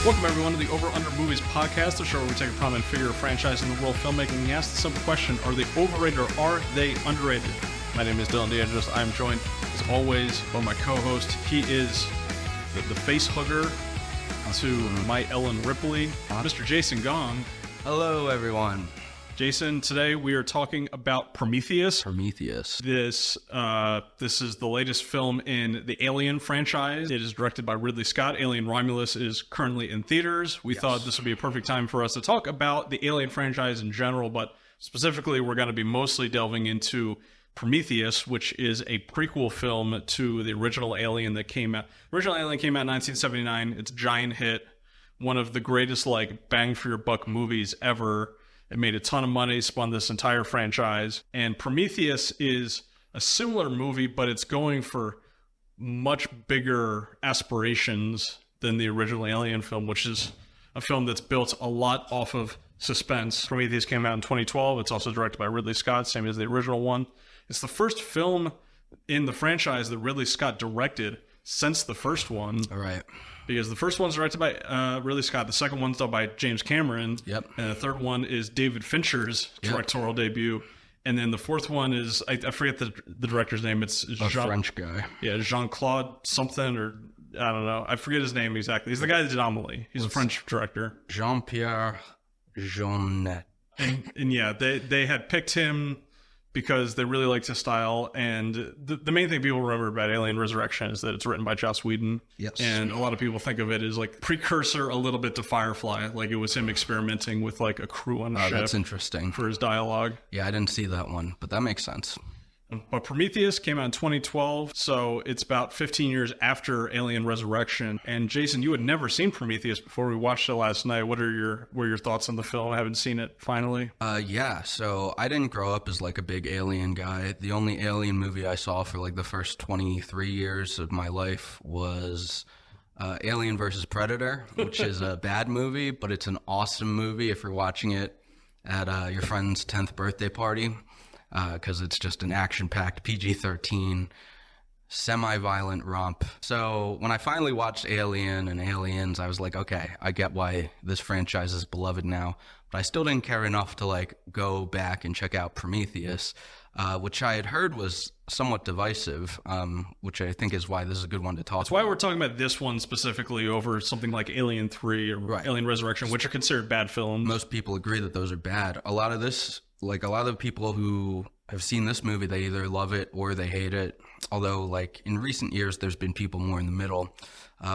Welcome everyone to the Over Under Movies podcast, the show where we take a prominent figure or franchise in the world of filmmaking and ask the simple question, are they overrated or are they underrated? My name is Dylan DeAngelis. I'm joined, as always, by my co-host. He is the face hugger to my Ellen Ripley, Mr. Jason Gong. Hello, everyone. Jason, today we are talking about Prometheus. This is the latest film in the Alien franchise. It is directed by Ridley Scott. Alien Romulus is currently in theaters. We thought this would be a perfect time for us to talk about the Alien franchise in general, but specifically we're going to be mostly delving into Prometheus, which is a prequel film to the original Alien that came out. Original Alien came out in 1979. It's a giant hit. One of the greatest, bang for your buck movies ever. It made a ton of money, spun this entire franchise. And Prometheus is a similar movie, but it's going for much bigger aspirations than the original Alien film, which is a film that's built a lot off of suspense. Prometheus came out in 2012. It's also directed by Ridley Scott, same as the original one. It's the first film in the franchise that Ridley Scott directed since the first one. All right. Because the first one's directed by Ridley Scott, the second one's done by James Cameron, and the third one is David Fincher's directorial debut, and then the fourth one is, I forget the director's name, it's French guy. Yeah, Jean-Claude something, or I don't know, I forget his name exactly. He's the guy that did Amelie. He's a French director. Jean-Pierre Jeunet. And yeah, they had picked him because they really liked his style, and the main thing people remember about Alien Resurrection is that it's written by Joss Whedon. Yes. And a lot of people think of it as precursor a little bit to Firefly, it was him experimenting with a crew on a ship. That's interesting. For his dialogue. Yeah, I didn't see that one, but that makes sense. But Prometheus came out in 2012, so it's about 15 years after Alien Resurrection. And Jason, you had never seen Prometheus before we watched it last night. What are your thoughts on the film? I haven't seen it finally. Yeah, so I didn't grow up as a big Alien guy. The only Alien movie I saw for the first 23 years of my life was Alien vs. Predator, which is a bad movie, but it's an awesome movie if you're watching it at your friend's 10th birthday party. Because it's just an action-packed PG-13 semi-violent romp. So when I finally watched Alien and Aliens, I was like, okay, I get why this franchise is beloved now. But I still didn't care enough to go back and check out Prometheus, which I had heard was somewhat divisive, which I think is why this is a good one to talk about. That's why we're talking about this one specifically over something like Alien 3 or Alien Resurrection, which are considered bad films. Most people agree that those are bad. A lot of the people who have seen this movie, they either love it or they hate it. Although, in recent years, there's been people more in the middle,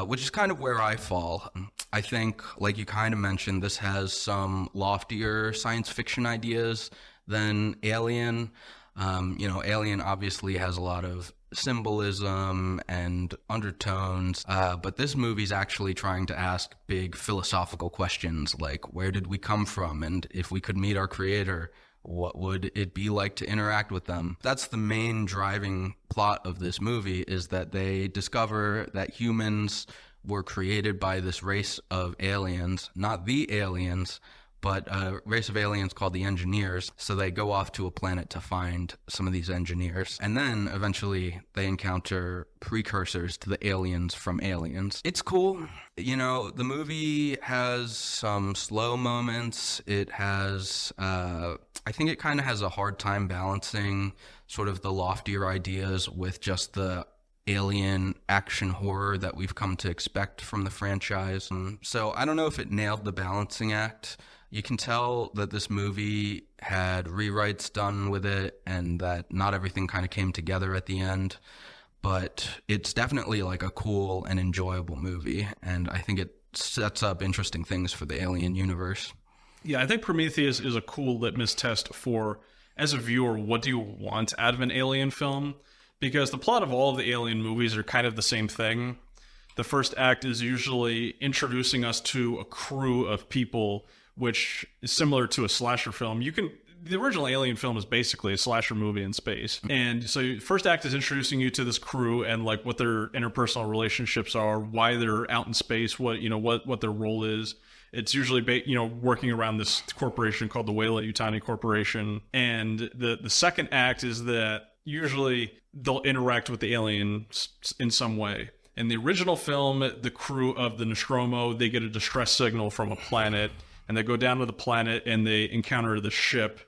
which is kind of where I fall. I think, like you kind of mentioned, this has some loftier science fiction ideas than Alien. Alien obviously has a lot of symbolism and undertones, but this movie's actually trying to ask big philosophical questions like, where did we come from? And if we could meet our creator, what would it be like to interact with them? That's the main driving plot of this movie, is that they discover that humans were created by this race of aliens, not the aliens, but a race of aliens called the engineers. So they go off to a planet to find some of these engineers. And then eventually they encounter precursors to the aliens from Aliens. It's cool. The movie has some slow moments. It has, I think it kind of has a hard time balancing sort of the loftier ideas with just the alien action horror that we've come to expect from the franchise. So I don't know if it nailed the balancing act. You can tell that this movie had rewrites done with it and that not everything kind of came together at the end. But it's definitely a cool and enjoyable movie. And I think it sets up interesting things for the Alien universe. Yeah, I think Prometheus is a cool litmus test for, as a viewer, what do you want out of an Alien film? Because the plot of all of the Alien movies are kind of the same thing. The first act is usually introducing us to a crew of people, which is similar to a slasher film. The original Alien film is basically a slasher movie in space. And so first act is introducing you to this crew and what their interpersonal relationships are, why they're out in space, what their role is. It's usually, working around this corporation called the Weyland-Yutani Corporation. And the second act is that usually they'll interact with the aliens in some way. In the original film, the crew of the Nostromo, they get a distress signal from a planet, and they go down to the planet and they encounter the ship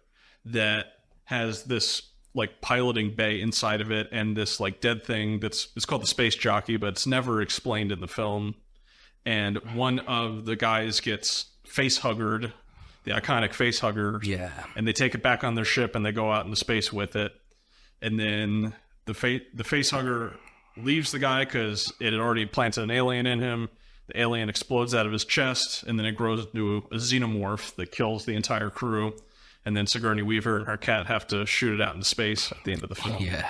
that has this like piloting bay inside of it and this like dead thing it's called the space jockey, but it's never explained in the film. And one of the guys gets face huggered, the iconic face hugger. Yeah. And they take it back on their ship and they go out into space with it. And then the face hugger leaves the guy because it had already planted an alien in him. The alien explodes out of his chest, and then it grows into a xenomorph that kills the entire crew. And then Sigourney Weaver and her cat have to shoot it out into space at the end of the film. Yeah.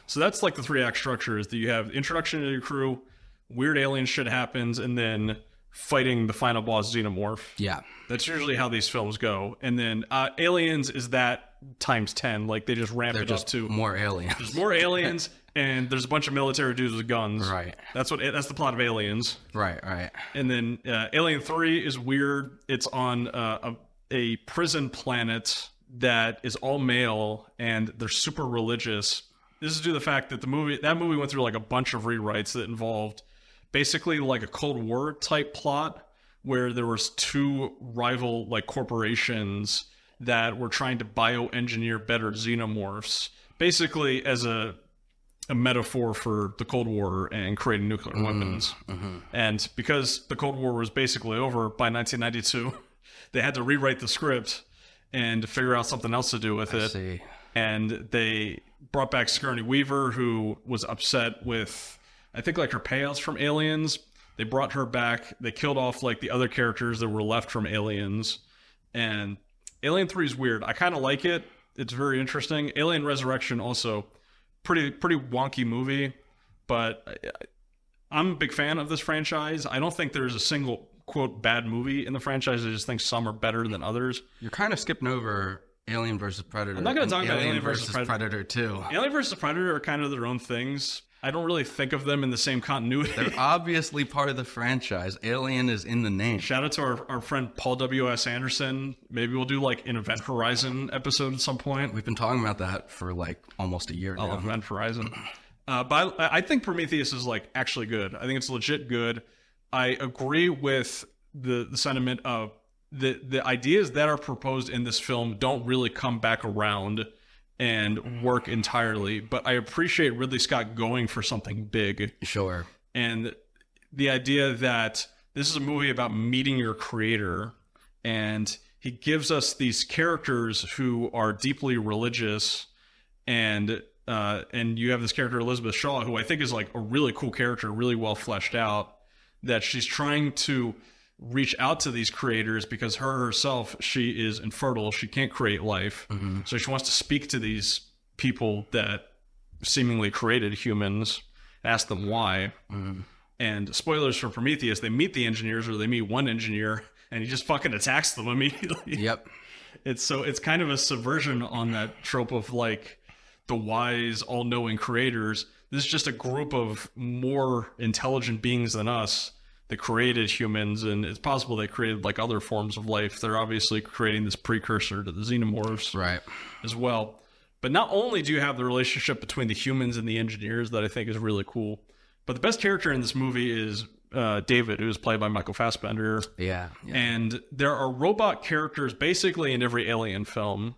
So that's like the 3-act structure, is that you have introduction to your crew, weird alien shit happens, and then fighting the final boss xenomorph. Yeah. That's usually how these films go. And then Aliens is that times 10. Like, they just ramp it up to more aliens. There's more aliens, and there's a bunch of military dudes with guns. Right. That's the plot of Aliens. Right. And then Alien 3 is weird. It's on a prison planet that is all male, and they're super religious. This is due to the fact that that movie went through like a bunch of rewrites that involved basically like a Cold War type plot, where there was 2 rival like corporations that were trying to bioengineer better xenomorphs, basically as a metaphor for the Cold War and creating nuclear weapons. And because the Cold War was basically over by 1992, they had to rewrite the script and figure out something else to do with it. I see. And they brought back Sigourney Weaver, who was upset with, I think, like her payouts from Aliens. They brought her back. They killed off like the other characters that were left from Aliens. And Alien 3 is weird. I kind of like it. It's very interesting. Alien Resurrection also pretty wonky movie, but I'm a big fan of this franchise. I don't think there's a single quote bad movie in the franchise. I just think some are better than others. You're kind of skipping over Alien versus Predator. I'm not going to talk about Alien versus Predator 2. Alien versus Predator are kind of their own things. I don't really think of them in the same continuity. They're obviously part of the franchise. Alien is in the name. Shout out to our friend Paul W.S. Anderson. Maybe we'll do like an Event Horizon episode at some point. We've been talking about that for like almost a year now. Event Horizon. But I think Prometheus is like actually good. I think it's legit good. I agree with the sentiment of the ideas that are proposed in this film don't really come back around and work entirely, but I appreciate Ridley Scott going for something big. Sure. And the idea that this is a movie about meeting your creator, and he gives us these characters who are deeply religious, and you have this character Elizabeth Shaw, who I think is like a really cool character, really well fleshed out, that she's trying to reach out to these creators because herself, she is infertile. She can't create life. So she wants to speak to these people that seemingly created humans, ask them why. And spoilers for Prometheus, they meet the engineers, or they meet one engineer, and he just fucking attacks them immediately. Yep. It's kind of a subversion on that trope of like the wise, all-knowing creators. This is just a group of more intelligent beings than us that created humans, and it's possible they created like other forms of life. They're obviously creating this precursor to the xenomorphs, right, as well. But not only do you have the relationship between the humans and the engineers that I think is really cool, but the best character in this movie is David, who is played by Michael Fassbender. Yeah. And there are robot characters basically in every Alien film,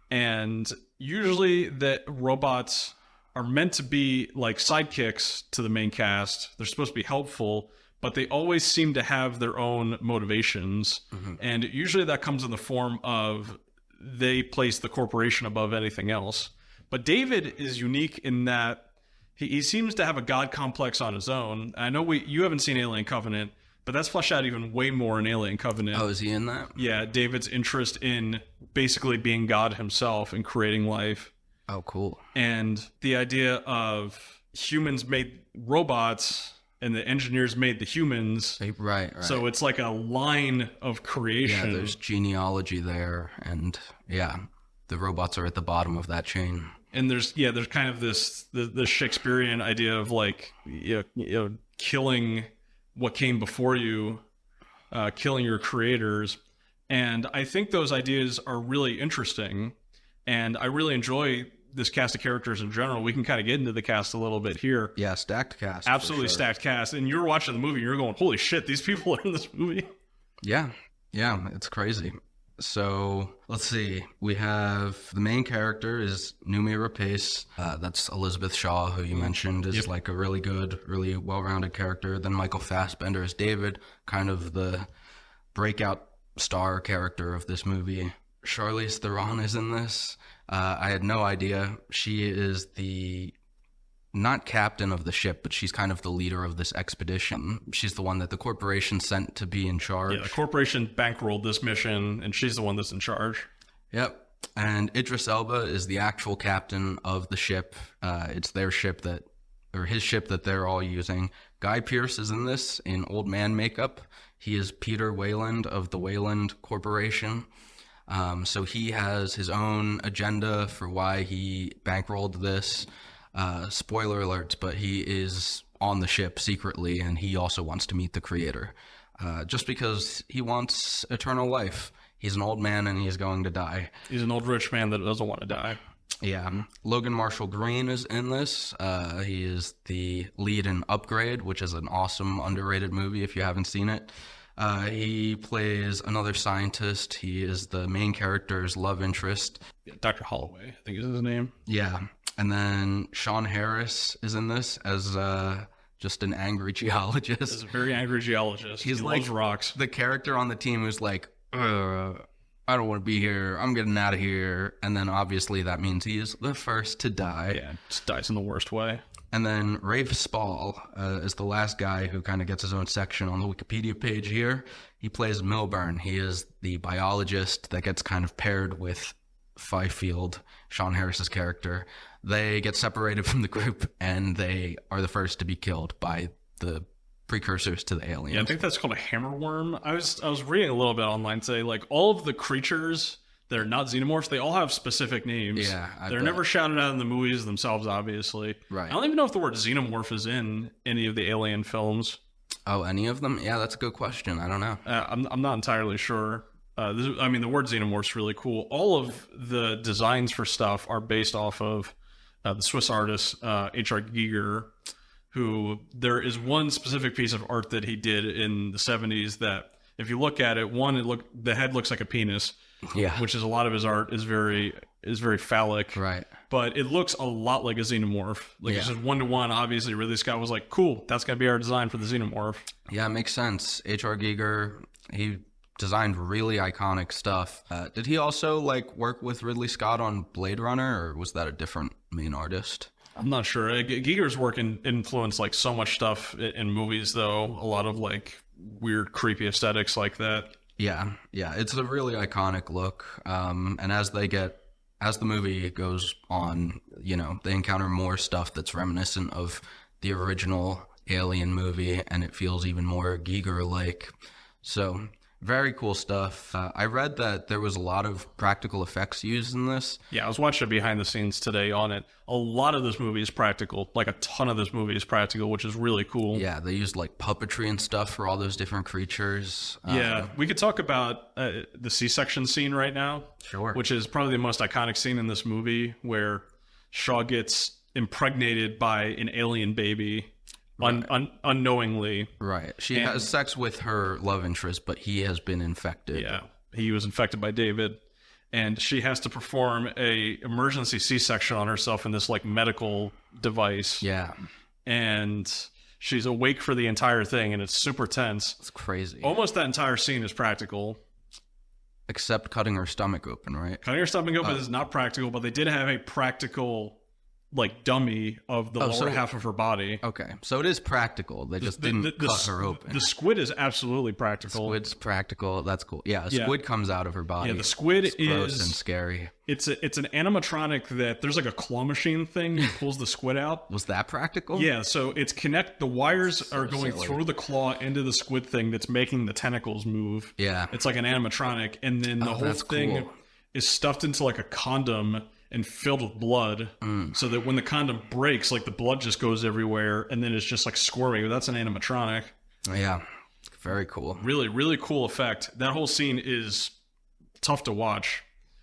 and usually the robots are meant to be like sidekicks to the main cast. They're supposed to be helpful, but they always seem to have their own motivations. And usually that comes in the form of they place the corporation above anything else. But David is unique in that he seems to have a god complex on his own. I know you haven't seen Alien Covenant, but that's fleshed out even way more in Alien Covenant. Oh, is he in that? Yeah, David's interest in basically being God himself and creating life. Oh, cool. And the idea of humans made robots and the engineers made the humans. Right. So it's like a line of creation. Yeah, there's genealogy there, and yeah, the robots are at the bottom of that chain. And there's kind of this Shakespearean idea of like killing what came before you, killing your creators. And I think those ideas are really interesting, and I really enjoy this cast of characters in general, we can kind of get into the cast a little bit here. Yeah, stacked cast. Absolutely stacked cast. And you're watching the movie and you're going, holy shit, these people are in this movie. Yeah, it's crazy. So let's see. We have the main character is Noomi Rapace. That's Elizabeth Shaw, who you mentioned is like a really good, really well-rounded character. Then Michael Fassbender is David, kind of the breakout star character of this movie. Charlize Theron is in this. I had no idea. She is the not captain of the ship, but she's kind of the leader of this expedition. She's the one that the corporation sent to be in charge. Yeah, the corporation bankrolled this mission, and she's the one that's in charge. Yep. And Idris Elba is the actual captain of the ship. It's their ship his ship that they're all using. Guy Pearce is in this in old man makeup. He is Peter Wayland of the Wayland Corporation. So he has his own agenda for why he bankrolled this. Spoiler alerts, but he is on the ship secretly, and he also wants to meet the creator. Just because he wants eternal life. He's an old man and he's going to die. He's an old rich man that doesn't want to die. Yeah. Logan Marshall Green is in this. He is the lead in Upgrade, which is an awesome, underrated movie if you haven't seen it. He plays another scientist. He is the main character's love interest. Yeah, Dr. Holloway, I think is his name. Yeah. And then Sean Harris is in this as just an angry geologist. He's a very angry geologist. He loves rocks. The character on the team who's like, I don't want to be here. I'm getting out of here. And then obviously that means he is the first to die. Yeah, just dies in the worst way. And then Rafe Spall is the last guy who kind of gets his own section on the Wikipedia page here. He plays Milburn. He is the biologist that gets kind of paired with Fifield, Sean Harris's character. They get separated from the group, and they are the first to be killed by the precursors to the aliens. Yeah, I think that's called a hammerworm. I was reading a little bit online today, like all of the creatures that are not xenomorphs, they all have specific names. Yeah, they're never shouted out in the movies themselves, obviously. Right. I don't even know if the word xenomorph is in any of the Alien films. Oh, any of them? Yeah, that's a good question. I don't know. I'm not entirely sure. The word xenomorph's really cool. All of the designs for stuff are based off of the Swiss artist H.R. Giger, who there is one specific piece of art that he did in the 70s that, if you look at it, the head looks like a penis. Yeah. Which is a lot of his art is very phallic. Right. But it looks a lot like a xenomorph. Like it's just 1-to-1. Obviously, Ridley Scott was like, cool, that's going to be our design for the xenomorph. Yeah, it makes sense. H.R. Giger, he designed really iconic stuff. Did he also work with Ridley Scott on Blade Runner, or was that a different main artist? I'm not sure. Giger's work influenced so much stuff in movies, though. A lot of weird, creepy aesthetics like that. Yeah, it's a really iconic look. And as the movie goes on, they encounter more stuff that's reminiscent of the original Alien movie, and it feels even more Giger-like. So, very cool stuff. I read that there was a lot of practical effects used in this. Yeah, I was watching behind the scenes today on it. A lot of this movie is practical. A ton of this movie is practical, which is really cool. Yeah, they used puppetry and stuff for all those different creatures. Yeah, we could talk about the C-section scene right now. Sure. Which is probably the most iconic scene in this movie, where Shaw gets impregnated by an alien baby. Unknowingly. Right. She has sex with her love interest, but he has been infected. Yeah. He was infected by David. And she has to perform a emergency C-section on herself in this medical device. Yeah. And she's awake for the entire thing, and it's super tense. It's crazy. Almost that entire scene is practical. Except cutting her stomach open, right? Cutting her stomach open is not practical, but they did have a practical dummy of the lower half of her body. Okay, so it is practical. They just didn't cut her open. The squid is absolutely practical. Squid's practical. That's cool. Yeah, a squid comes out of her body. Yeah, the squid is gross and scary. It's an animatronic that there's a claw machine thing that pulls the squid out. Was that practical? Yeah, so it's the wires are going through the claw into the squid thing that's making the tentacles move. Yeah. It's like an animatronic, and then the whole thing is stuffed into a condom and filled with blood, so that when the condom breaks, the blood just goes everywhere, and then it's just squirming. That's an animatronic. Yeah, very cool. Really, really cool effect. That whole scene is tough to watch.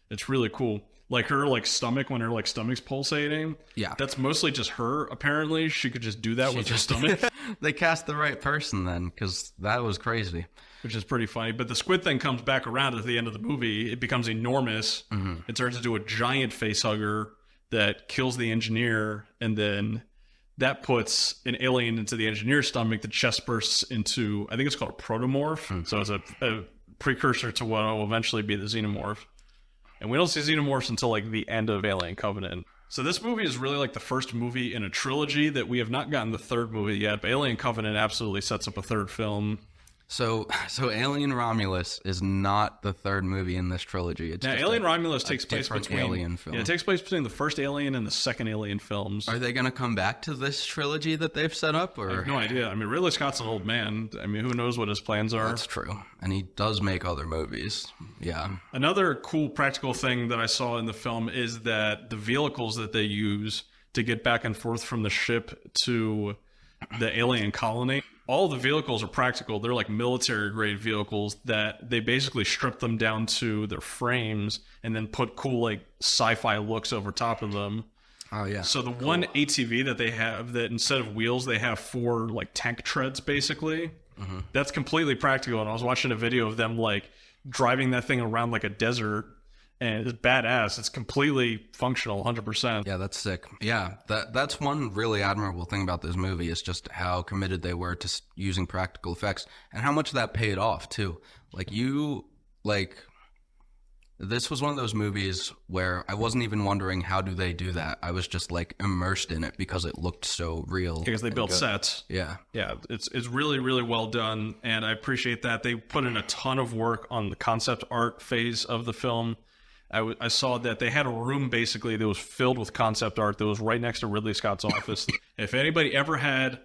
It's really cool. Like her like stomach, when her like stomach's pulsating. Yeah. That's mostly just her, apparently. She could just do that with her stomach. They cast the right person then, because that was crazy. Which is pretty funny. But the squid thing comes back around at the end of the movie. It becomes enormous. It turns into a giant face hugger that kills the engineer, and then that puts an alien into the engineer's stomach. The chest bursts into, I think it's called a protomorph. So it's a precursor to what will eventually be the xenomorph. And we don't see xenomorphs until like the end of Alien Covenant. So this movie is really like the first movie in a trilogy that we have not gotten the third movie yet, but Alien Covenant absolutely sets up a third film. So Alien Romulus is not the third movie in this trilogy. It's now, just Alien Romulus takes place between Alien film. Yeah, it takes place between the first Alien and the second Alien films. Are they going to come back to this trilogy that they've set up? Or I have no idea. I mean, Ridley Scott's an old man. I mean, who knows what his plans are? That's true, and he does make other movies. Yeah. Another cool practical thing that I saw in the film is that the vehicles that they use to get back and forth from the ship to the alien colony, all the vehicles are practical. They're like military grade vehicles that they basically strip them down to their frames and then put cool like sci-fi looks over top of them. Oh yeah. So the one ATV that they have, that instead of wheels they have 4 like tank treads basically. That's completely practical. And I was watching a video of them like driving that thing around like a desert, and it's badass. It's completely functional, 100%. Yeah, that's sick. Yeah, that's one really admirable thing about this movie is just how committed they were to using practical effects and how much that paid off too. This was one of those movies where I wasn't even wondering how do they do that. I was just like immersed in it because it looked so real. Because they built sets. Yeah. Yeah, it's really, really well done, and I appreciate that. They put in a ton of work on the concept art phase of the film. I saw that they had a room basically that was filled with concept art that was right next to Ridley Scott's office. If anybody ever had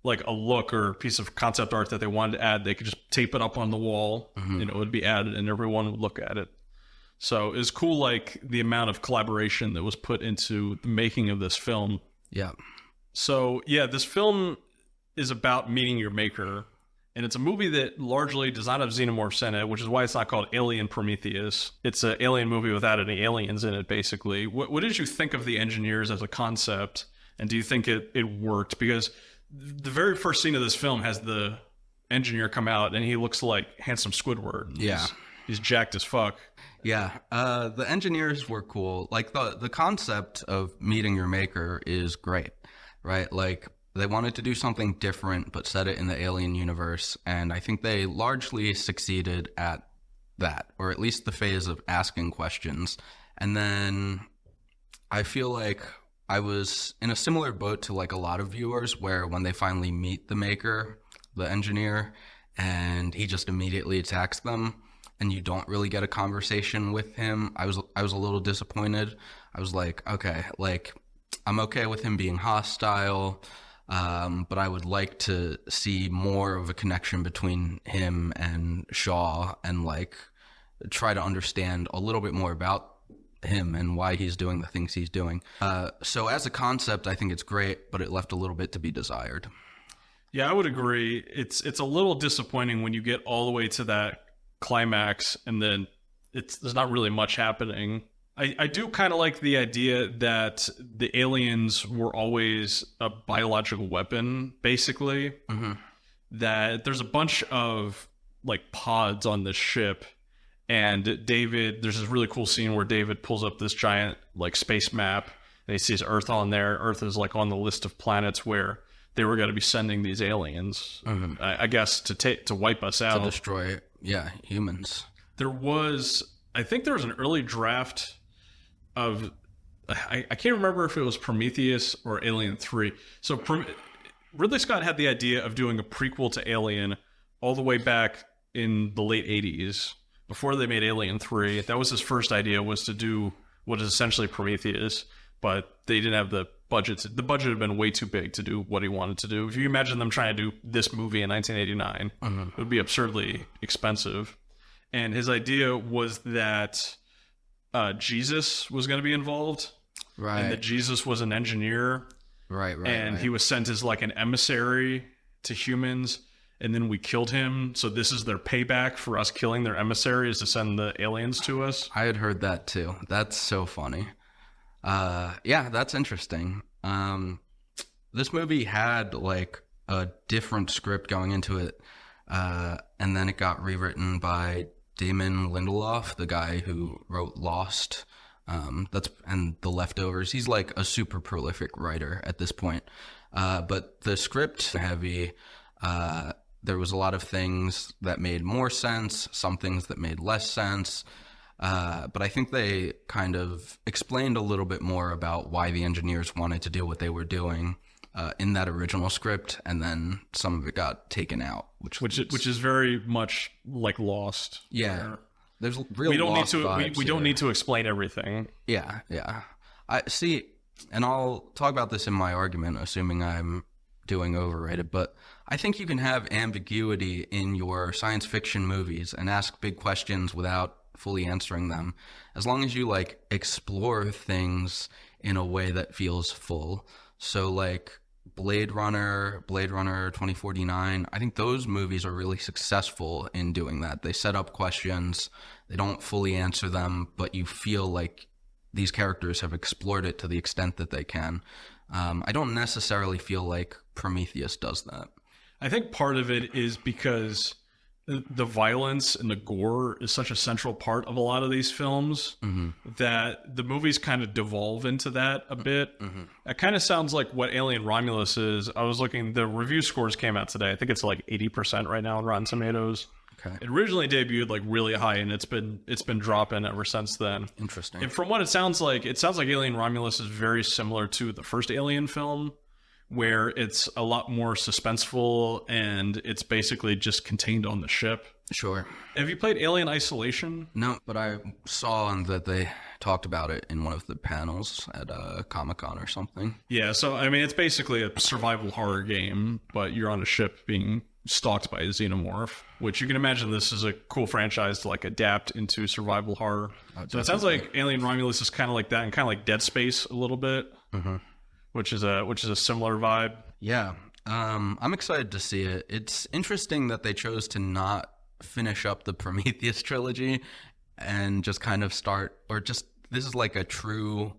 like a look or a piece of concept art that they wanted to add, they could just tape it up on the wall and it would be added and everyone would look at it. So it was cool, like the amount of collaboration that was put into the making of this film. Yeah. So yeah, this film is about meeting your maker. And it's a movie that largely does not have xenomorphs in it, which is why it's not called Alien Prometheus. It's an alien movie without any aliens in it, basically. What did you think of the engineers as a concept? And do you think it worked? Because the very first scene of this film has the engineer come out, and he looks like handsome Squidward. Yeah. He's jacked as fuck. Yeah. The engineers were cool. Like, the concept of meeting your maker is great, right? Like, they wanted to do something different, but set it in the Alien universe, and I think they largely succeeded at that, or at least the phase of asking questions. And then I feel like I was in a similar boat to like a lot of viewers, where when they finally meet the maker, the engineer, and he just immediately attacks them, and you don't really get a conversation with him, I was a little disappointed. I was like, okay, like I'm okay with him being hostile. But I would like to see more of a connection between him and Shaw and like try to understand a little bit more about him and why he's doing the things he's doing. So as a concept, I think it's great, but it left a little bit to be desired. Yeah, I would agree. It's a little disappointing when you get all the way to that climax and then there's not really much happening. I do kind of like the idea that the aliens were always a biological weapon, basically. That there's a bunch of like pods on this ship, and there's this really cool scene where David pulls up this giant like space map, and he sees Earth on there. Earth is like on the list of planets where they were going to be sending these aliens, I guess, to wipe us out. To destroy, humans. I think there was an early draft of, I can't remember if it was Prometheus or Alien 3. So Ridley Scott had the idea of doing a prequel to Alien all the way back in the late 80s, before they made Alien 3. That was his first idea, was to do what is essentially Prometheus, but they didn't have the budget. The budget had been way too big to do what he wanted to do. If you imagine them trying to do this movie in 1989, it would be absurdly expensive. And his idea was that Jesus was going to be involved, right? And that Jesus was an engineer, right? And he was sent as like an emissary to humans, and then we killed him. So this is their payback for us killing their emissary, is to send the aliens to us. I had heard that too. That's so funny. Yeah, that's interesting. This movie had like a different script going into it, and then it got rewritten by Damon Lindelof, the guy who wrote Lost, and The Leftovers. He's like a super prolific writer at this point. But the script heavy. There was a lot of things that made more sense, some things that made less sense. But I think they kind of explained a little bit more about why the engineers wanted to do what they were doing in that original script, and then some of it got taken out, which is very much like Lost. Yeah, there's real. We don't need to explain everything. Yeah. I see, and I'll talk about this in my argument, assuming I'm doing Overrated, but I think you can have ambiguity in your science fiction movies and ask big questions without fully answering them, as long as you like explore things in a way that feels full. So like Blade Runner 2049, I think those movies are really successful in doing that. They set up questions, they don't fully answer them, but you feel like these characters have explored it to the extent that they can. I don't necessarily feel like Prometheus does that. I think part of it is because the violence and the gore is such a central part of a lot of these films that the movies kind of devolve into that a bit. It kind of sounds like what Alien Romulus is. I was looking, the review scores came out today. I think it's like 80% right now on Rotten Tomatoes. Okay. It originally debuted like really high, and it's been dropping ever since then. Interesting. And from what it sounds like Alien Romulus is very similar to the first Alien film, where it's a lot more suspenseful and it's basically just contained on the ship. Sure. Have you played Alien Isolation? No, but I saw that they talked about it in one of the panels at Comic-Con or something. Yeah, so I mean, it's basically a survival horror game, but you're on a ship being stalked by a xenomorph, which you can imagine this is a cool franchise to like adapt into survival horror. So it sounds like Alien Romulus is kind of like that, and kind of like Dead Space a little bit. Which is a similar vibe. Yeah, I'm excited to see it. It's interesting that they chose to not finish up the Prometheus trilogy and just kind of start, or just, this is like a true,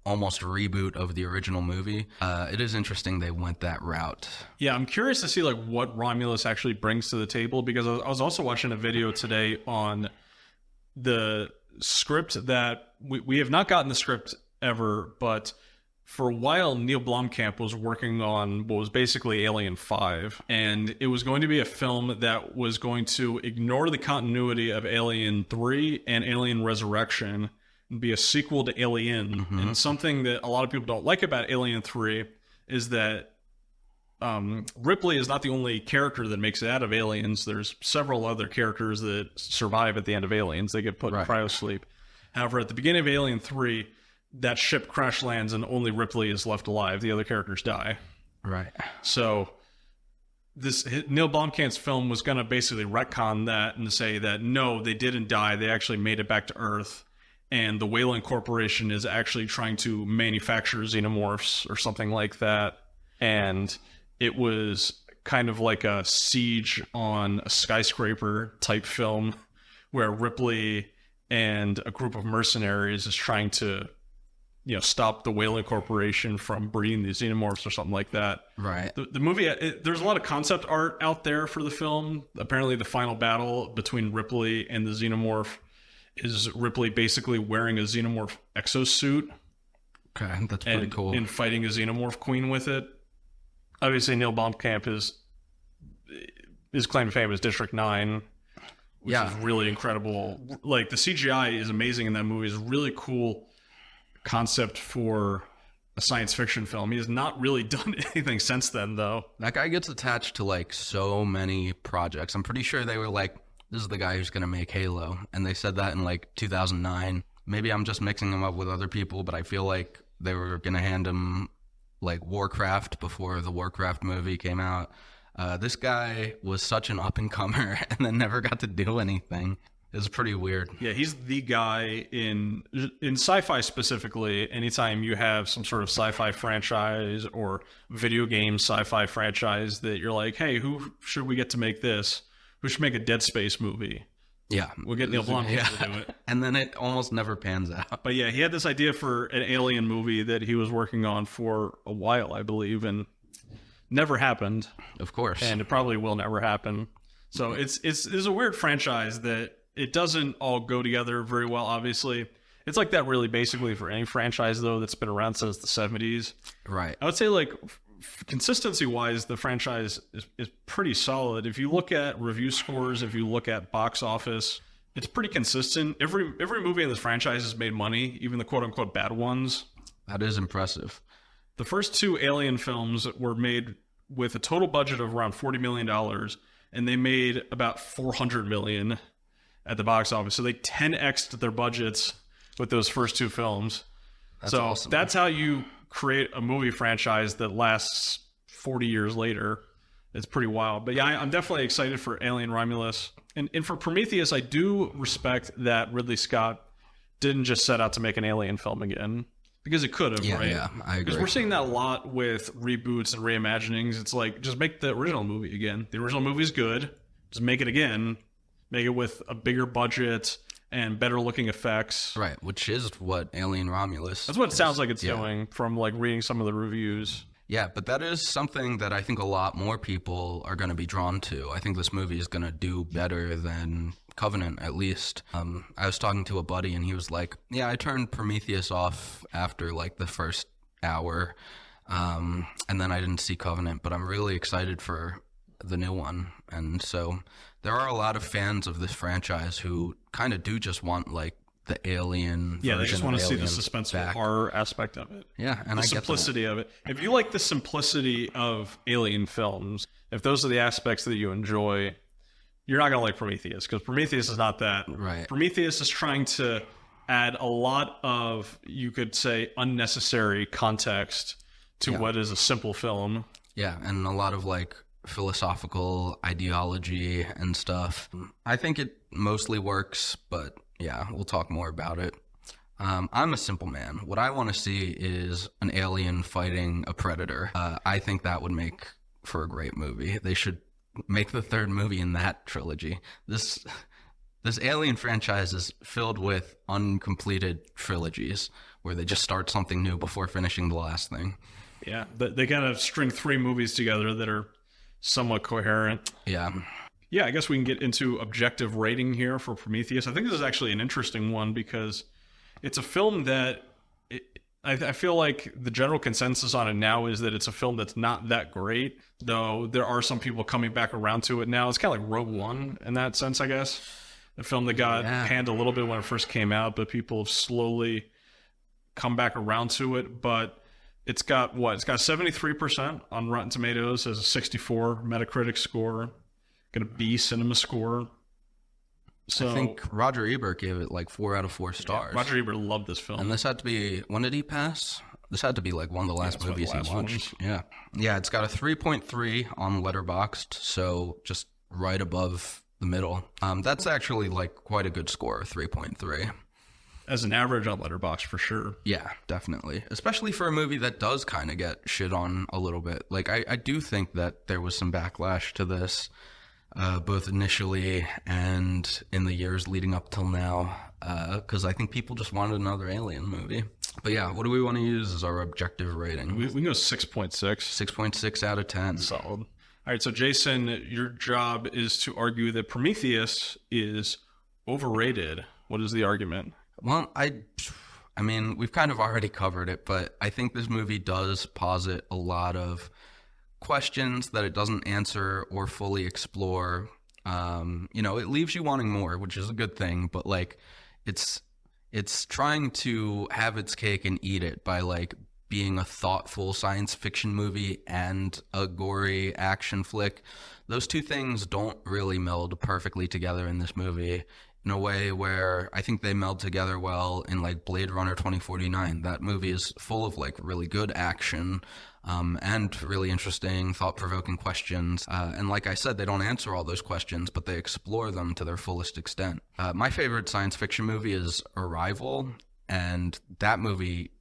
almost reboot of the original movie. It is interesting they went that route. Yeah, I'm curious to see like what Romulus actually brings to the table, because I was also watching a video today on the script that we have not gotten the script ever, but for a while, Neil Blomkamp was working on what was basically Alien 5, and it was going to be a film that was going to ignore the continuity of Alien 3 and Alien Resurrection and be a sequel to Alien. And something that a lot of people don't like about Alien 3 is that Ripley is not the only character that makes it out of Aliens. There's several other characters that survive at the end of Aliens. They get put in cryosleep. However, at the beginning of Alien 3, that ship crash lands and only Ripley is left alive. The other characters die. Right. So this Neil Blomkamp's film was going to basically retcon that and say that no, they didn't die. They actually made it back to Earth. And the Weyland Corporation is actually trying to manufacture xenomorphs or something like that. And it was kind of like a siege on a skyscraper type film where Ripley and a group of mercenaries is trying to stop the Weyland Corporation from breeding these xenomorphs or something like that. Right. The movie, there's a lot of concept art out there for the film. Apparently the final battle between Ripley and the xenomorph is Ripley basically wearing a xenomorph exosuit. Okay, that's pretty cool. And fighting a xenomorph queen with it. Obviously Neil Blomkamp his claim to fame is District 9, which is really incredible. Like the CGI is amazing in that movie. It's really cool concept for a science fiction film. He has not really done anything since then, though. That guy gets attached to like so many projects. I'm pretty sure they were like, this is the guy who's going to make Halo. And they said that in like 2009. Maybe I'm just mixing him up with other people, but I feel like they were going to hand him like Warcraft before the Warcraft movie came out. This guy was such an up-and-comer and then never got to do anything. It's pretty weird. Yeah, he's the guy in sci-fi specifically. Anytime you have some sort of sci-fi franchise or video game sci-fi franchise that you're like, hey, who should we get to make this? Who should make a Dead Space movie? Yeah. We'll get Neil Blomkamp to do it. And then it almost never pans out. But yeah, he had this idea for an Alien movie that he was working on for a while, I believe, and never happened. Of course. And it probably will never happen. So it's a weird franchise that it doesn't all go together very well, obviously. It's like that really basically for any franchise, though, that's been around since the 70s. Right. I would say, like, consistency-wise, the franchise is pretty solid. If you look at review scores, if you look at box office, it's pretty consistent. Every movie in this franchise has made money, even the quote-unquote bad ones. That is impressive. The first two Alien films were made with a total budget of around $40 million, and they made about $400 million at the box office. So they 10x'd their budgets with those first two films. That's so awesome. That's how you create a movie franchise that lasts 40 years later. It's pretty wild. But yeah, I'm definitely excited for Alien Romulus. And for Prometheus, I do respect that Ridley Scott didn't just set out to make an Alien film again. Because it could have, right? Yeah, I agree. Because we're seeing that a lot with reboots and reimaginings. It's like, just make the original movie again. The original movie's good. Just make it again. Make it with a bigger budget and better looking effects. Right, which is what Alien Romulus That's what it sounds like it's doing from like reading some of the reviews. Yeah, but that is something that I think a lot more people are going to be drawn to. I think this movie is going to do better than Covenant, at least. I was talking to a buddy, and he was like, yeah, I turned Prometheus off after, like, the first hour, and then I didn't see Covenant, but I'm really excited for the new one. And so there are a lot of fans of this franchise who kind of do just want, like, the Alien Yeah, they version just want of to see the Alien suspenseful back. horror aspect of it. Yeah, and The I get that. simplicity of it. If you like the simplicity of Alien films, if those are the aspects that you enjoy, you're not going to like Prometheus, because Prometheus is not that. Right. Prometheus is trying to add a lot of, you could say, unnecessary context to what is a simple film. Yeah, and a lot of like philosophical ideology and stuff. I think it mostly works, but yeah, we'll talk more about it. I'm a simple man. What I want to see is an alien fighting a predator. I think that would make for a great movie. They should make the third movie in that trilogy. This Alien franchise is filled with uncompleted trilogies where they just start something new before finishing the last thing. Yeah, they kind of string three movies together that are somewhat coherent. Yeah. Yeah, I guess we can get into objective rating here for Prometheus. I think this is actually an interesting one because it's a film that I feel like the general consensus on it now is that it's a film that's not that great, though there are some people coming back around to it now. It's kind of like Rogue One in that sense, I guess. A film that got panned a little bit when it first came out, but people have slowly come back around to it. But it's got what? It's got 73% on Rotten Tomatoes, has a 64 Metacritic score, got a B Cinema score. So I think Roger Ebert gave it like 4 out of 4 stars. Roger Ebert loved this film. And this had to be, when did he pass? This had to be like one of the last movies he watched. Ones. Yeah. Yeah, it's got a 3.3 on Letterboxd, so just right above the middle. That's actually like quite a good score, 3.3. As an average on Letterboxd, for sure. Yeah, definitely. Especially for a movie that does kind of get shit on a little bit. Like, I do think that there was some backlash to this, both initially and in the years leading up till now, because I think people just wanted another Alien movie. But yeah, what do we want to use as our objective rating? We can go 6.6. 6.6 out of 10. Solid. All right, so Jason, your job is to argue that Prometheus is overrated. What is the argument? Well, I mean, we've kind of already covered it, but I think this movie does posit a lot of questions that it doesn't answer or fully explore. You know, it leaves you wanting more, which is a good thing, but like it's trying to have its cake and eat it by like being a thoughtful science fiction movie and a gory action flick. Those two things don't really meld perfectly together in this movie. in a way where I think they meld together well in like Blade Runner 2049. That movie is full of like really good action and really interesting, thought-provoking questions. And like I said, they don't answer all those questions, but they explore them to their fullest extent. My favorite science fiction movie is Arrival, and that movie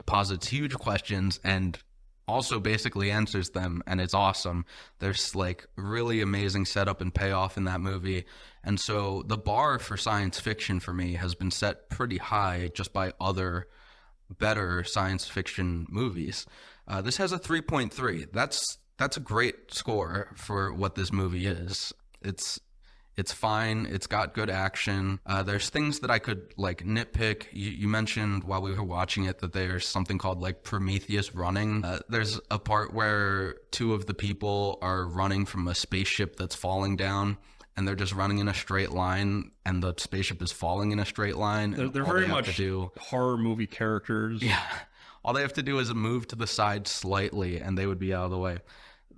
posits huge questions and also basically answers them, and it's awesome. There's like really amazing setup and payoff in that movie. And so the bar for science fiction for me has been set pretty high just by other better science fiction movies. This has a 3.3. That's a great score for what this movie is. It's fine. It's got good action. There's things that I could like nitpick. You mentioned while we were watching it that there's something called like Prometheus running. There's a part where two of the people are running from a spaceship that's falling down, and they're just running in a straight line, and the spaceship is falling in a straight line. They're very much horror movie characters. Yeah. All they have to do is move to the side slightly, and they would be out of the way.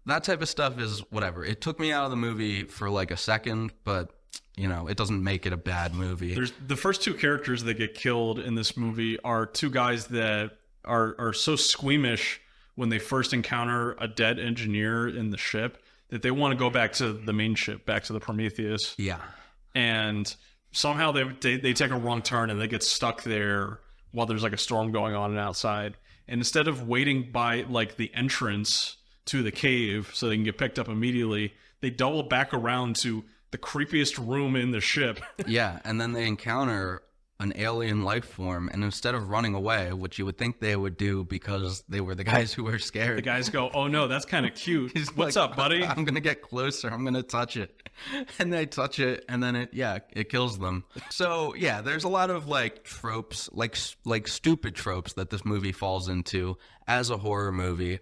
That type of stuff is whatever. It took me out of the movie for like a second, but you know, it doesn't make it a bad movie. There's the first two characters that get killed in this movie are two guys that are so squeamish when they first encounter a dead engineer in the ship that they want to go back to the main ship, back to the Prometheus. Yeah. And somehow they take a wrong turn and they get stuck there while there's like a storm going on outside. And instead of waiting by like the entrance to the cave so they can get picked up immediately, they double back around to the creepiest room in the ship. Yeah, and then they encounter an alien life form, and instead of running away, which you would think they would do because they were the guys who were scared, the guys go, "Oh no, that's kind of cute. What's like, up, buddy? I'm gonna get closer. I'm gonna touch it." And they touch it, and then it kills them. So yeah, there's a lot of like tropes, like stupid tropes that this movie falls into as a horror movie,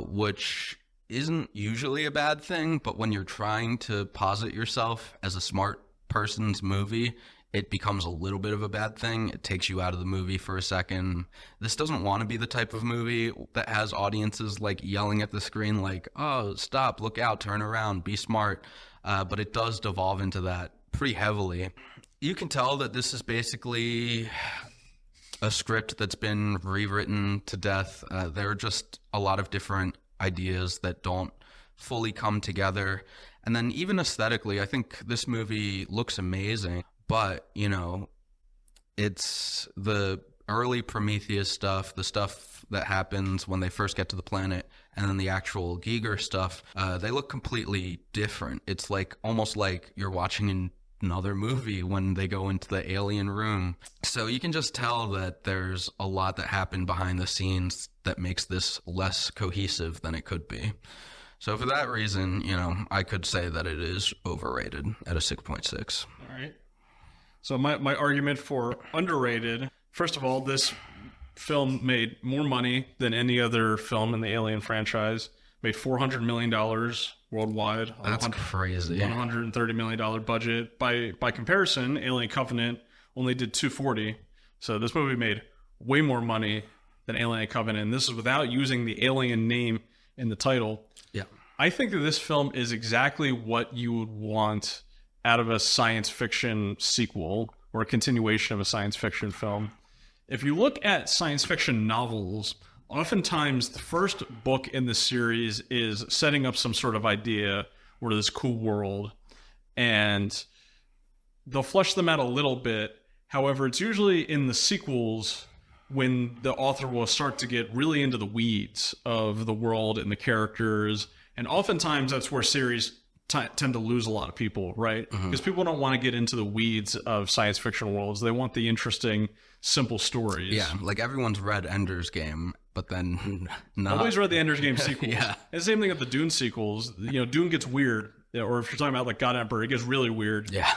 which isn't usually a bad thing, but when you're trying to posit yourself as a smart person's movie, it becomes a little bit of a bad thing. It takes you out of the movie for a second. This doesn't want to be the type of movie that has audiences like yelling at the screen like, "Oh, stop, look out, turn around, be smart." But it does devolve into that pretty heavily. You can tell that this is basically a script that's been rewritten to death. There are just a lot of different ideas that don't fully come together. And then even aesthetically, I think this movie looks amazing. But, you know, it's the early Prometheus stuff, the stuff that happens when they first get to the planet, and then the actual Giger stuff, they look completely different. It's like almost like you're watching another movie when they go into the alien room. So you can just tell that there's a lot that happened behind the scenes that makes this less cohesive than it could be. So for that reason, you know, I could say that it is overrated at a 6.6. All right. So my argument for underrated, first of all, this film made more money than any other film in the Alien franchise. Made $400 million worldwide. That's crazy. $130 million budget. By comparison, Alien Covenant only did $240. So this movie made way more money than Alien Covenant. And this is without using the Alien name in the title. Yeah. I think that this film is exactly what you would want out of a science fiction sequel or a continuation of a science fiction film. If you look at science fiction novels, oftentimes the first book in the series is setting up some sort of idea or this cool world, and they'll flesh them out a little bit. However, it's usually in the sequels when the author will start to get really into the weeds of the world and the characters, and oftentimes that's where series tend to lose a lot of people, right? Because people don't want to get into the weeds of science fiction worlds. They want the interesting, simple stories. Yeah, like everyone's read Ender's Game, but then not. Nobody's read the Ender's Game sequels. Yeah. And the same thing with the Dune sequels. You know, Dune gets weird. Or if you're talking about like God Emperor, it gets really weird. Yeah.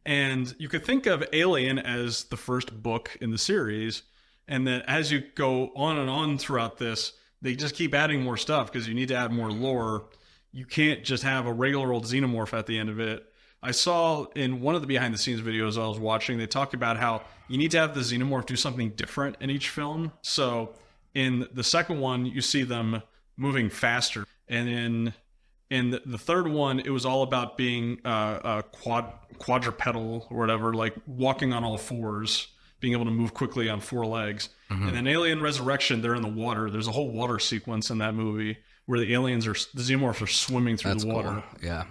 And you could think of Alien as the first book in the series, and then as you go on and on throughout this, they just keep adding more stuff because you need to add more lore. You can't just have a regular old xenomorph at the end of it. I saw in one of the behind the scenes videos I was watching, they talked about how you need to have the xenomorph do something different in each film. So in the second one, you see them moving faster. And in And the third one, it was all about being a quadrupedal or whatever, like walking on all fours, being able to move quickly on four legs. And then Alien Resurrection, they're in the water. There's a whole water sequence in that movie where the xenomorphs are swimming through the water. Cool. Yeah.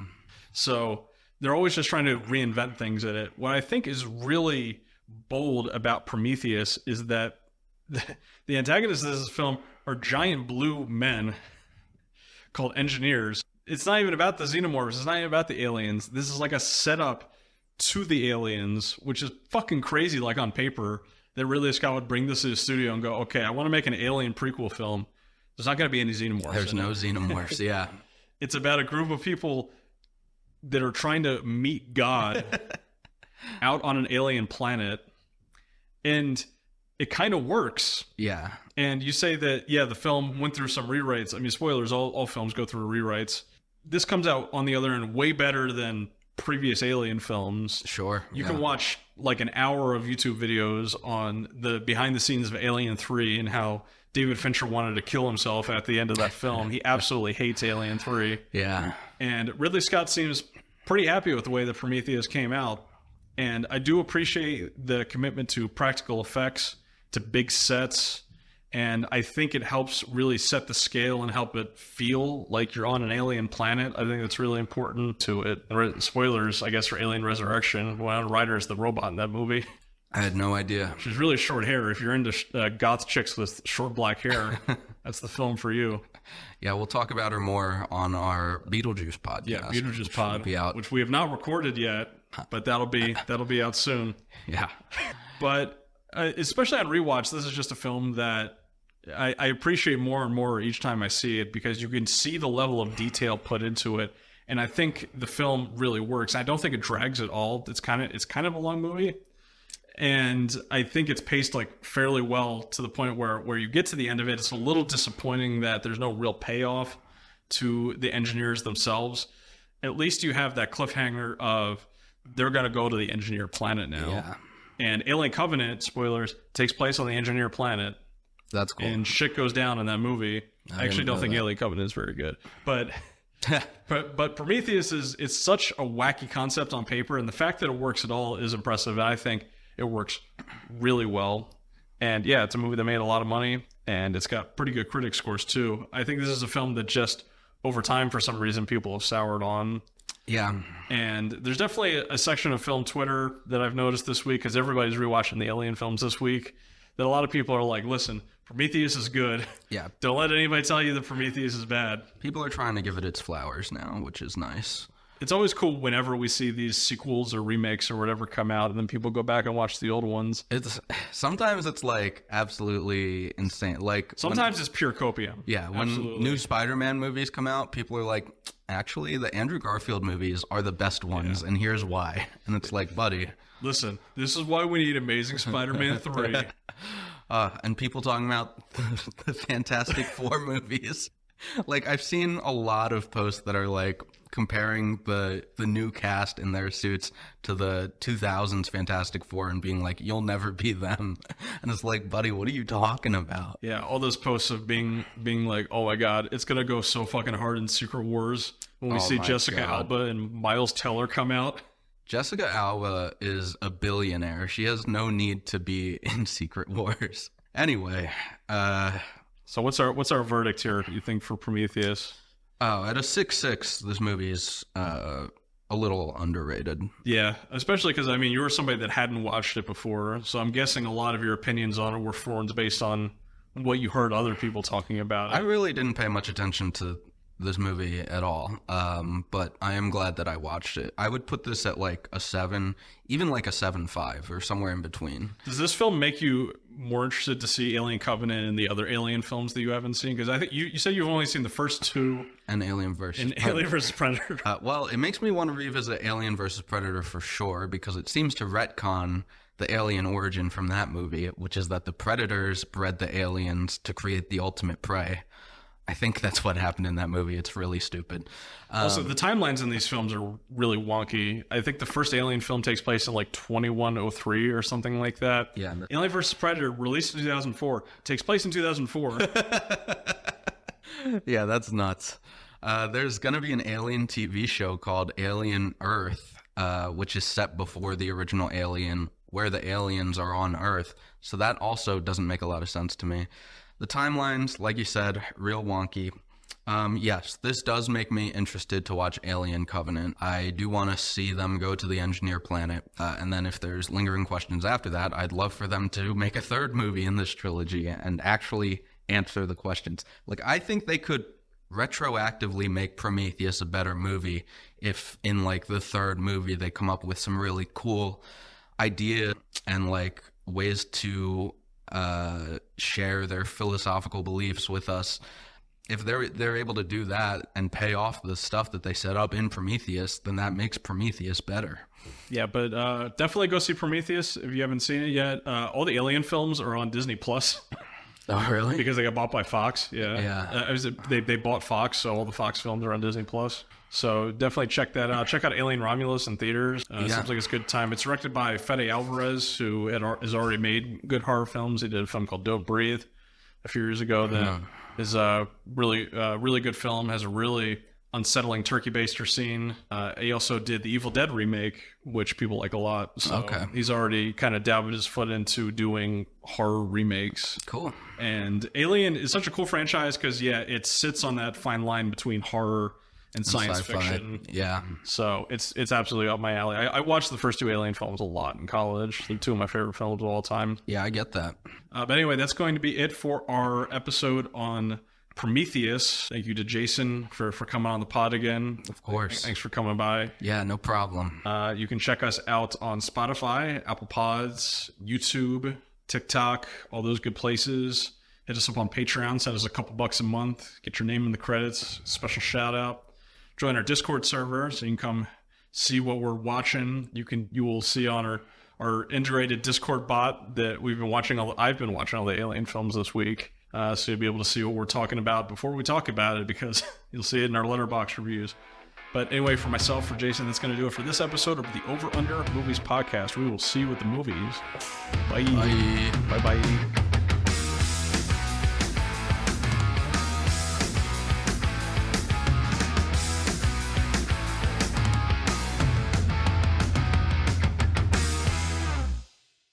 So they're always just trying to reinvent things in it. What I think is really bold about Prometheus is that the antagonists of this film are giant blue men called engineers. It's not even about the xenomorphs. It's not even about the aliens. This is like a setup to the aliens, which is fucking crazy, like on paper, that Ridley Scott would bring this to the studio and go, okay, I want to make an alien prequel film. There's not going to be any xenomorphs. There's no xenomorphs, yeah. It's about a group of people that are trying to meet God out on an alien planet. And it kind of works. Yeah. And you say that, yeah, the film went through some rewrites. I mean, spoilers, all films go through rewrites. This comes out on the other end way better than previous Alien films. Sure. You can watch like an hour of YouTube videos on the behind the scenes of Alien 3 and how David Fincher wanted to kill himself at the end of that film. He absolutely hates Alien 3. Yeah. And Ridley Scott seems pretty happy with the way that Prometheus came out. And I do appreciate the commitment to practical effects, to big sets. And I think it helps really set the scale and help it feel like you're on an alien planet. I think that's really important to it. Spoilers, I guess, for Alien Resurrection. Winona Ryder is the robot in that movie. I had no idea. She's really short hair. If you're into goth chicks with short black hair, that's the film for you. Yeah, we'll talk about her more on our Beetlejuice podcast. Yeah, Beetlejuice pod, be out. which we have not recorded yet, but that'll be out soon. Yeah. But especially on rewatch, this is just a film that I appreciate more and more each time I see it, because you can see the level of detail put into it, and I think the film really works. I don't think it drags at all. It's kind of a long movie, and I think it's paced like fairly well to the point where you get to the end of it, it's a little disappointing that there's no real payoff to the engineers themselves. At least you have that cliffhanger of they're going to go to the engineer planet now. Yeah. And Alien Covenant, spoilers, takes place on the engineer planet. That's cool. And shit goes down in that movie. I actually don't think Alien Covenant is very good. But but Prometheus it's such a wacky concept on paper, and the fact that it works at all is impressive. And I think it works really well. And yeah, it's a movie that made a lot of money, and it's got pretty good critic scores too. I think this is a film that just over time, for some reason, people have soured on. Yeah. And there's definitely a section of film Twitter that I've noticed this week, because everybody's rewatching the Alien films this week, that a lot of people are like, listen, Prometheus is good. Yeah. Don't let anybody tell you that Prometheus is bad. People are trying to give it its flowers now, which is nice. It's always cool whenever we see these sequels or remakes or whatever come out, and then people go back and watch the old ones. Sometimes it's like absolutely insane. Like sometimes it's pure copium. Yeah, when new Spider-Man movies come out, people are like, actually, the Andrew Garfield movies are the best ones, and here's why. And it's like, buddy, listen, this is why we need Amazing Spider-Man 3. And people talking about the Fantastic Four movies. Like, I've seen a lot of posts that are like comparing the new cast in their suits to the 2000s Fantastic Four and being like, you'll never be them. And it's like, buddy, what are you talking about? Yeah, all those posts of being like, oh my god, it's gonna go so fucking hard in Secret Wars when we see Jessica Alba and Miles Teller come out. Jessica Alba is a billionaire. She has no need to be in Secret Wars. Anyway, so what's our verdict here, you think, for Prometheus? Oh, at a 6.6, this movie is a little underrated. Yeah, especially because, I mean, you were somebody that hadn't watched it before, so I'm guessing a lot of your opinions on it were formed based on what you heard other people talking about it. I really didn't pay much attention to this movie at all, but I am glad that I watched it. I would put this at like a 7, even like a 7.5 or somewhere in between. Does this film make you more interested to see Alien Covenant and the other Alien films that you haven't seen? Because I think you said you've only seen the first two. And Alien vs. Predator. Well, it makes me want to revisit Alien vs. Predator for sure, because it seems to retcon the alien origin from that movie, which is that the predators bred the aliens to create the ultimate prey. I think that's what happened in that movie. It's really stupid. Also, the timelines in these films are really wonky. I think the first Alien film takes place in like 2103 or something like that. Yeah. Alien vs. Predator, released in 2004, takes place in 2004. Yeah, that's nuts. There's going to be an alien TV show called Alien Earth, which is set before the original Alien, where the aliens are on Earth. So that also doesn't make a lot of sense to me. The timelines, like you said, real wonky. Yes, this does make me interested to watch Alien Covenant. I do want to see them go to the Engineer planet. And then if there's lingering questions after that, I'd love for them to make a third movie in this trilogy and actually answer the questions. Like, I think they could retroactively make Prometheus a better movie if in like the third movie they come up with some really cool idea and like ways to share their philosophical beliefs with us. If they're able to do that and pay off the stuff that they set up in Prometheus, then that makes Prometheus better. Yeah, but definitely go see Prometheus if you haven't seen it yet. All the Alien films are on Disney Plus. Oh, really? Because they got bought by Fox. Yeah. Yeah. They bought Fox, so all the Fox films are on Disney Plus. So definitely check that out. Check out Alien Romulus in theaters. It seems like it's a good time. It's directed by Fede Alvarez, who has already made good horror films. He did a film called Don't Breathe a few years ago that is a really good film. Has a really unsettling turkey baster scene. He also did the Evil Dead remake, which people like a lot. So he's already kind of dabbed his foot into doing horror remakes. Cool. And Alien is such a cool franchise because, it sits on that fine line between horror and science fiction. Yeah. So it's absolutely up my alley. I watched the first two Alien films a lot in college. They're two of my favorite films of all time. Yeah, I get that. But anyway, that's going to be it for our episode on Prometheus. Thank you to Jason for coming on the pod again. Of course. Thanks for coming by. Yeah, no problem. You can check us out on Spotify, Apple Pods, YouTube, TikTok, all those good places. Hit us up on Patreon. Send us a couple bucks a month. Get your name in the credits. Special shout out. Join our Discord server so you can come see what we're watching. You will see on our integrated Discord bot that I've been watching all the Alien films this week. So you'll be able to see what we're talking about before we talk about it, because you'll see it in our Letterboxd reviews. But anyway, for myself, for Jason, that's going to do it for this episode of the Over Under Movies podcast. We will see you at the movies. Bye. Bye. Bye-bye.